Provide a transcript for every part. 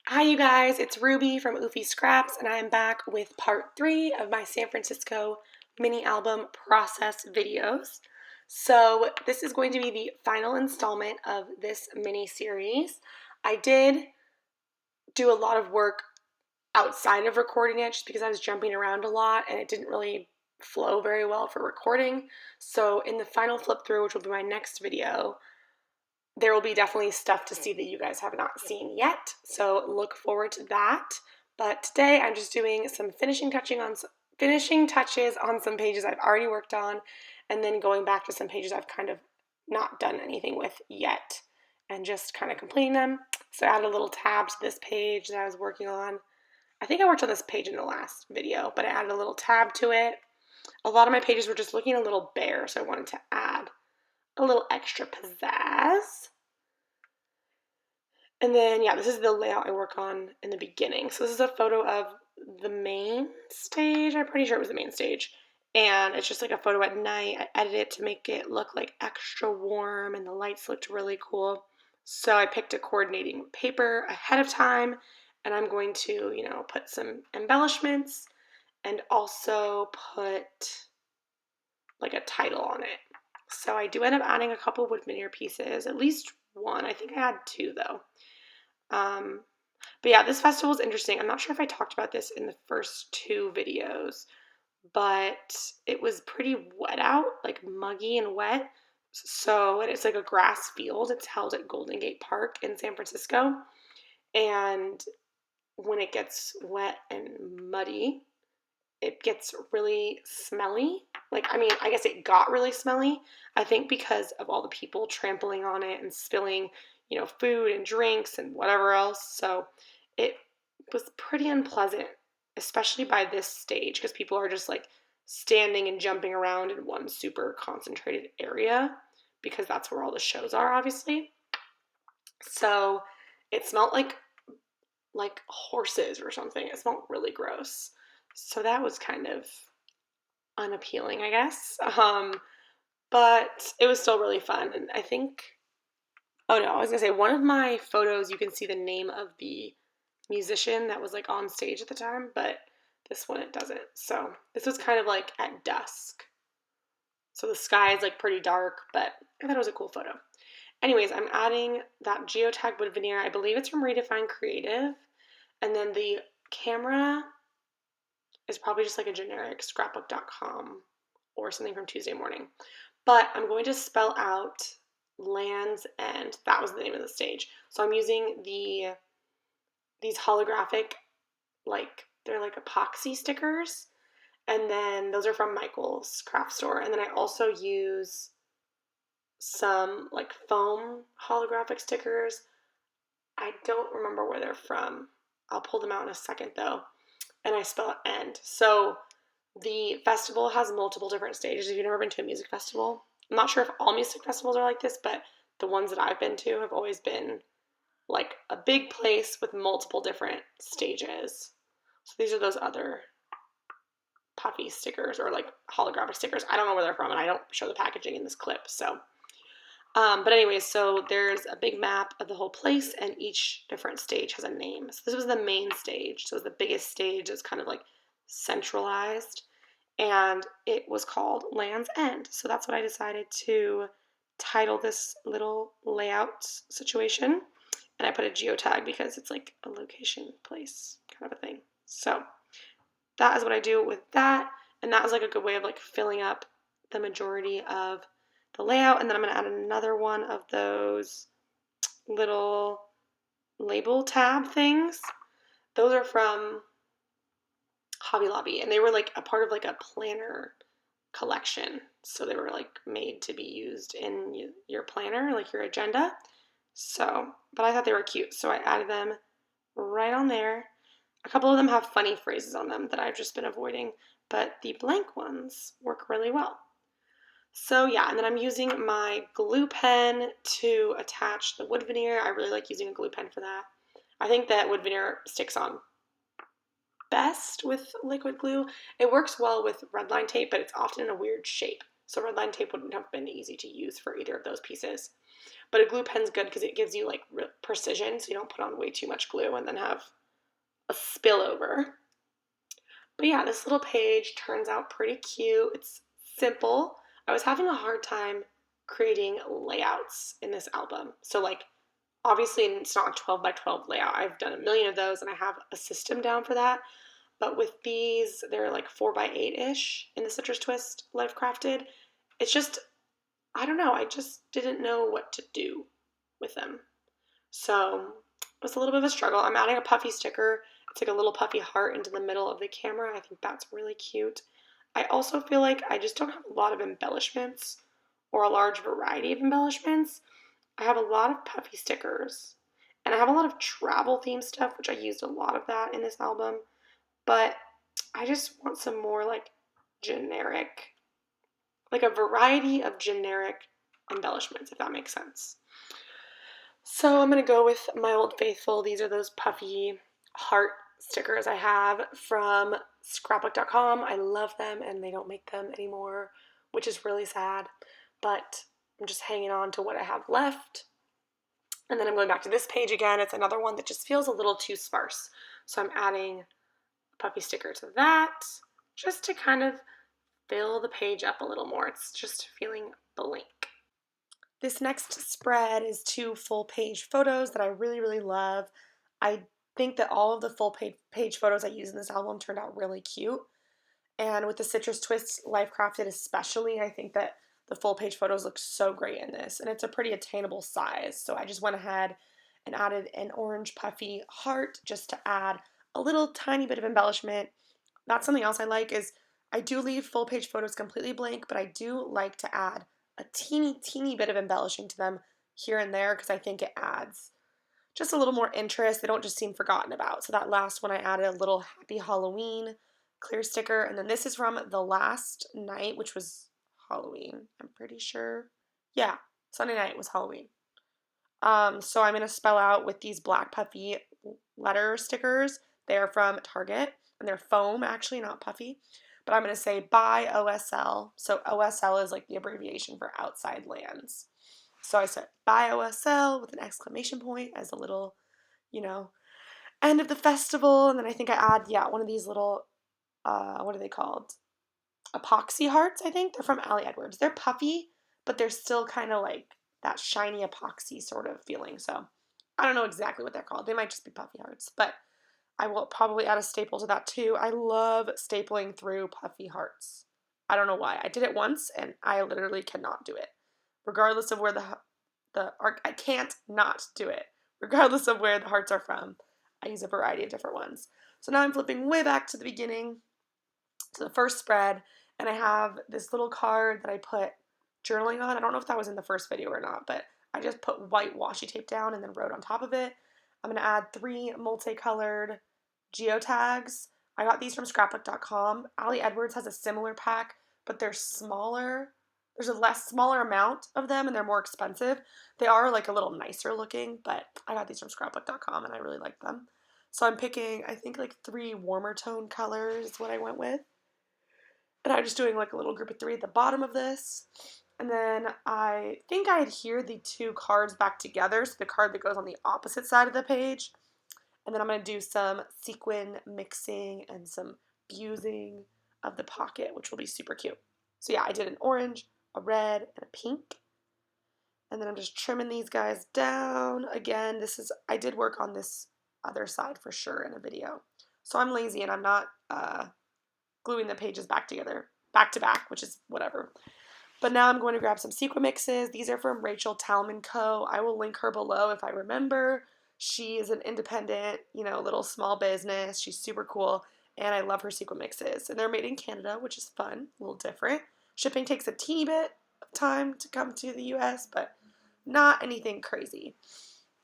Hi you guys, it's Ruby from Oofy Scraps and I am back with part 3 of my San Francisco mini album process videos. So this is going to be the final installment of this mini series. I did do a lot of work outside of recording it just because I was jumping around a lot and it didn't really flow very well for recording. So in the final flip through, which will be my next video, there will be definitely stuff to see that you guys have not seen yet, so look forward to that. But today I'm just doing some finishing touches on some pages I've already worked on, and then going back to some pages I've kind of not done anything with yet, and just kind of completing them. So I added a little tab to this page that I was working on. I think I worked on this page in the last video, but I added a little tab to it. A lot of my pages were just looking a little bare, so I wanted to add a little extra pizzazz. And then, yeah, this is the layout I work on in the beginning. So this is a photo of the main stage. I'm pretty sure it was the main stage. And it's just like a photo at night. I edited it to make it look like extra warm and the lights looked really cool. So I picked a coordinating paper ahead of time and I'm going to, put some embellishments and also put like a title on it. So I do end up adding a couple wood veneer pieces, at least one. I think I had two though. Um, but yeah, this festival is interesting. I'm not sure if I talked about this in the first two videos, but it was pretty wet out, like muggy and wet. So, and it's like a grass field. It's held at Golden Gate Park in San Francisco. And when it gets wet and muddy, it gets really smelly. I guess it got really smelly. I think because of all the people trampling on it and spilling, food and drinks and whatever else. So it was pretty unpleasant, especially by this stage because people are just like standing and jumping around in one super concentrated area because that's where all the shows are, obviously. So it smelled like horses or something. It smelled really gross. So that was kind of unappealing, I guess. But it was still really fun. And I think, oh no, I was gonna say one of my photos, you can see the name of the musician that was like on stage at the time, but this one it doesn't. So this was kind of like at dusk. So the sky is like pretty dark, but I thought it was a cool photo. Anyways, I'm adding that geotag wood veneer. I believe it's from Redefine Creative. And then the camera is probably just like a generic scrapbook.com or something from Tuesday Morning. But I'm going to spell out Land's End. That was the name of the stage. So I'm using these holographic, they're like epoxy stickers. And then those are from Michael's craft store. And then I also use some like foam holographic stickers. I don't remember where they're from. I'll pull them out in a second though. And I spell it end. So the festival has multiple different stages. If you've never been to a music festival, I'm not sure if all music festivals are like this, but the ones that I've been to have always been like a big place with multiple different stages. So these are those other puffy stickers or like holographic stickers. I don't know where they're from and I don't show the packaging in this clip. So, but anyways, so there's a big map of the whole place and each different stage has a name. So this was the main stage. So it was the biggest stage. It's kind of like centralized and it was called Land's End. So that's what I decided to title this little layout situation. And I put a geotag because it's like a location place kind of a thing. So that is what I do with that. And that was like a good way of like filling up the majority of the layout. And then I'm going to add another one of those little label tab things. Those are from Hobby Lobby and they were like a part of like a planner collection. So they were like made to be used in your planner, like your agenda. So, but I thought they were cute. So I added them right on there. A couple of them have funny phrases on them that I've just been avoiding, but the blank ones work really well. So yeah, and then I'm using my glue pen to attach the wood veneer. I really like using a glue pen for that. I think that wood veneer sticks on best with liquid glue. It works well with red line tape, but it's often in a weird shape. So red line tape wouldn't have been easy to use for either of those pieces. But a glue pen's good because it gives you like precision, so you don't put on way too much glue and then have a spillover. But yeah, this little page turns out pretty cute. It's simple. I was having a hard time creating layouts in this album. So like obviously it's not a 12 by 12 layout. I've done a million of those and I have a system down for that. But with these, they're like 4 by 8-ish in the Citrus Twist Life Crafted. It's just, I don't know, I just didn't know what to do with them. So it was a little bit of a struggle. I'm adding a puffy sticker. It's like a little puffy heart into the middle of the camera. I think that's really cute. I also feel like I just don't have a lot of embellishments or a large variety of embellishments. I have a lot of puffy stickers and I have a lot of travel themed stuff, which I used a lot of that in this album. But I just want some more like generic, like a variety of generic embellishments, if that makes sense. So I'm going to go with my Old Faithful. These are those puffy heart stickers I have from scrapbook.com. I love them and they don't make them anymore, which is really sad. But I'm just hanging on to what I have left. And then I'm going back to this page again. It's another one that just feels a little too sparse. So I'm adding a puffy sticker to that just to kind of fill the page up a little more. It's just feeling blank. This next spread is 2 full page photos that I really, really love. I think that all of the full page photos I use in this album turned out really cute. And with the Citrus Twist Life Crafted especially, I think that the full page photos look so great in this. And it's a pretty attainable size. So I just went ahead and added an orange puffy heart just to add a little tiny bit of embellishment. That's something else I like is I do leave full page photos completely blank, but I do like to add a teeny bit of embellishing to them here and there because I think it adds just a little more interest. They don't just seem forgotten about. So that last one I added a little Happy Halloween clear sticker. And then this is from the last night, which was Halloween, I'm pretty sure. Yeah, Sunday night was Halloween. So I'm going to spell out with these black puffy letter stickers. They're from Target and they're foam actually, not puffy. But I'm going to say bye OSL. So OSL is like the abbreviation for outside lands. So I said bye OSL with an exclamation point as a little, end of the festival. And then I think I add, one of these little, what are they called? Epoxy hearts, I think. They're from Allie Edwards. They're puffy, but they're still kind of like that shiny epoxy sort of feeling. So I don't know exactly what they're called. They might just be puffy hearts, but I will probably add a staple to that too. I love stapling through puffy hearts. I don't know why. I did it once and I literally cannot do it. Regardless of where I can't not do it. Regardless of where the hearts are from. I use a variety of different ones. So now I'm flipping way back to the beginning, to the first spread, and I have this little card that I put journaling on. I don't know if that was in the first video or not, but I just put white washi tape down and then wrote on top of it. I'm going to add 3 multicolored Geotags. I got these from scrapbook.com. Allie Edwards has a similar pack, but they're smaller. There's a smaller amount of them and they're more expensive. They are like a little nicer looking, but I got these from scrapbook.com and I really like them. So I'm picking, I think like 3 warmer tone colors is what I went with. And I'm just doing like a little group of 3 at the bottom of this. And then I think I adhere the 2 cards back together, so the card that goes on the opposite side of the page. And then I'm going to do some sequin mixing and some fusing of the pocket, which will be super cute. So yeah, I did an orange, a red, and a pink. And then I'm just trimming these guys down. Again, I did work on this other side for sure in a video. So I'm lazy and I'm not gluing the pages back together, back to back, which is whatever. But now I'm going to grab some Sequin Mixes. These are from Rachel Tallman Co. I will link her below if I remember. She is an independent, little small business. She's super cool, and I love her Sequin Mixes. And they're made in Canada, which is fun, a little different. Shipping takes a teeny bit of time to come to the US, but not anything crazy.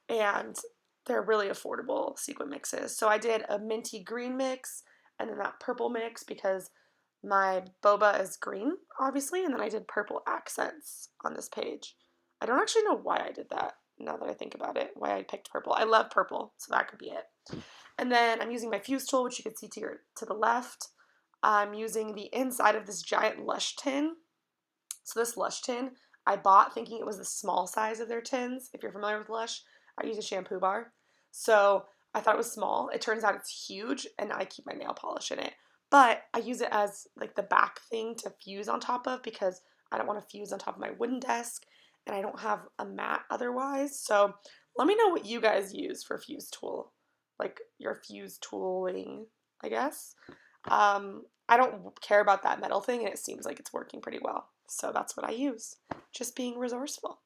And they're really affordable Sequin Mixes. So I did a minty green mix, and then that purple mix because my boba is green, obviously, and then I did purple accents on this page. I don't actually know why I did that, now that I think about it, why I picked purple. I love purple, so that could be it. And then I'm using my fuse tool, which you can see to the left. I'm using the inside of this giant Lush tin. So this Lush tin, I bought thinking it was the small size of their tins. If you're familiar with Lush, I use a shampoo bar. So I thought it was small. It turns out it's huge, and I keep my nail polish in it. But I use it as like the back thing to fuse on top of because I don't want to fuse on top of my wooden desk, and I don't have a mat otherwise. So let me know what you guys use for fuse tool, like your fuse tooling, I guess. I don't care about that metal thing, and it seems like it's working pretty well. So that's what I use. Just being resourceful.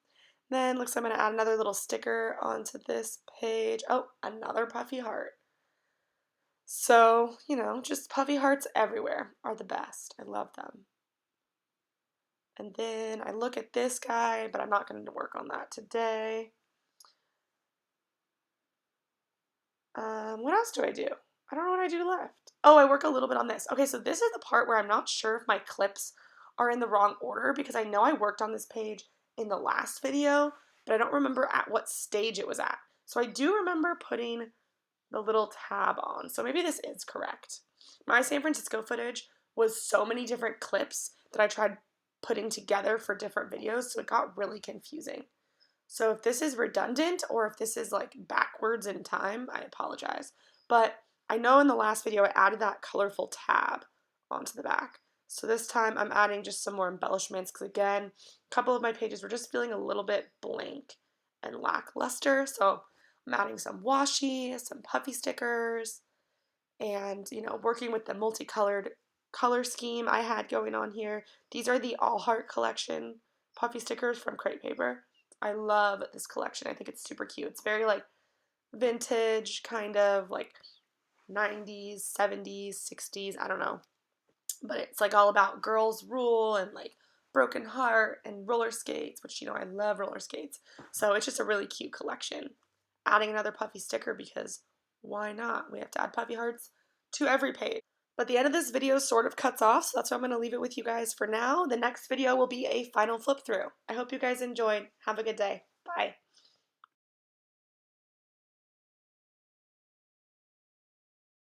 Then looks like I'm going to add another little sticker onto this page. Oh, another puffy heart. So, just puffy hearts everywhere are the best. I love them. And then I look at this guy, but I'm not going to work on that today. What else do I do? I don't know what I do left. Oh, I work a little bit on this. Okay, so this is the part where I'm not sure if my clips are in the wrong order because I know I worked on this page in the last video, but I don't remember at what stage it was at. So I do remember putting the little tab on. So maybe this is correct. My San Francisco footage was so many different clips that I tried putting together for different videos, so it got really confusing. So if this is redundant or if this is like backwards in time, I apologize. But I know in the last video I added that colorful tab onto the back. So this time I'm adding just some more embellishments because again, a couple of my pages were just feeling a little bit blank and lackluster. So I'm adding some washi, some puffy stickers, and working with the multicolored color scheme I had going on here. These are the All Heart collection puffy stickers from Crate Paper. I love this collection. I think it's super cute. It's very like vintage, kind of like 90s, 70s, 60s, I don't know. But it's like all about girls rule and like broken heart and roller skates, which I love roller skates. So it's just a really cute collection. Adding another puffy sticker because why not? We have to add puffy hearts to every page. But the end of this video sort of cuts off, so that's why I'm going to leave it with you guys for now. The next video will be a final flip through. I hope you guys enjoyed. Have a good day. Bye.